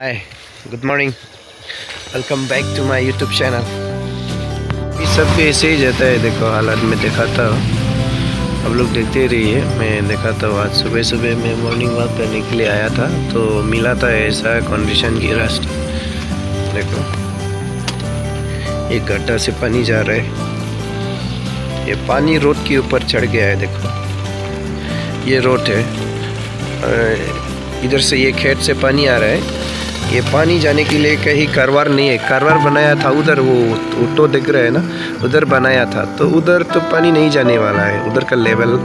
Hi, good morning, welcome back to my YouTube channel. ये सब भी ऐसे ही जाता है। देखो हालात में दिखाता हूँ, आप लोग देखते रहिए। मैं दिखाता हूँ। आज सुबह सुबह मैं मॉर्निंग वॉक करने के लिए आया था तो मिला था ऐसा कंडीशन की रास्ता। देखो ये गड्ढा से पानी जा रहा है। ये पानी रोड के ऊपर चढ़ गया है। देखो ये रोड है, इधर से ये खेत से पानी आ रहा है। ये पानी जाने के लिए कहीं कारवार नहीं है। कारवार बनाया था उधर, वो तो दिख रहा है ना, उधर बनाया था। तो उधर तो पानी नहीं जाने वाला है। उधर का लेवल,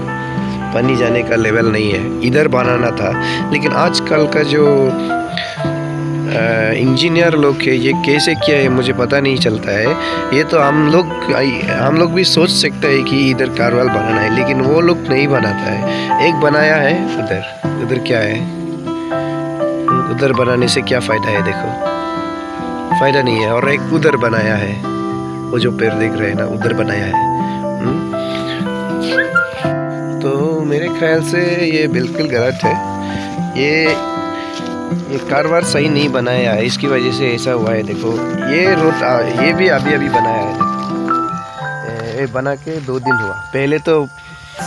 पानी जाने का लेवल नहीं है। इधर बनाना था, लेकिन आजकल का जो इंजीनियर लोग है, ये कैसे किया है मुझे पता नहीं चलता है। ये तो हम लोग भी सोच सकते हैं कि इधर कारवार बनाना है, लेकिन वो लोग नहीं बनाता है। एक बनाया है उधर, उधर क्या है, उधर बनाने से क्या फ़ायदा है? देखो फ़ायदा नहीं है। और एक उधर बनाया है, वो जो पेड़ दिख रहे हैं ना, उधर बनाया है। तो मेरे ख्याल से ये बिल्कुल गलत है। ये कारवार सही नहीं बनाया है, इसकी वजह से ऐसा हुआ है। देखो ये रोड, ये भी अभी अभी बनाया है। देखो ये बना के 2 दिन हुआ। पहले तो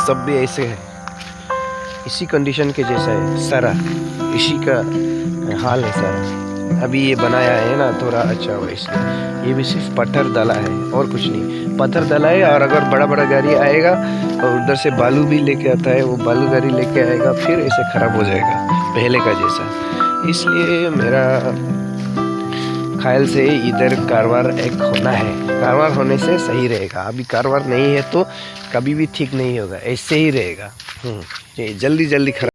सब भी ऐसे है, इसी कंडीशन के जैसा है सारा, इसी का हाल है सारा। अभी ये बनाया है ना थोड़ा अच्छा हुआ इसलिए। ये भी सिर्फ पत्थर डाला है और कुछ नहीं, पत्थर डाला है। और अगर बड़ा बड़ा गाड़ी आएगा और उधर से बालू भी लेके आता है, वो बालू गाड़ी लेके आएगा, फिर ऐसे ख़राब हो जाएगा पहले का जैसा। इसलिए मेरा ख्याल से इधर कारवार एक होना है। कारवार होने से सही रहेगा। अभी कारवार नहीं है तो कभी भी ठीक नहीं होगा, ऐसे ही रहेगा। ये जल्दी जल्दी खराब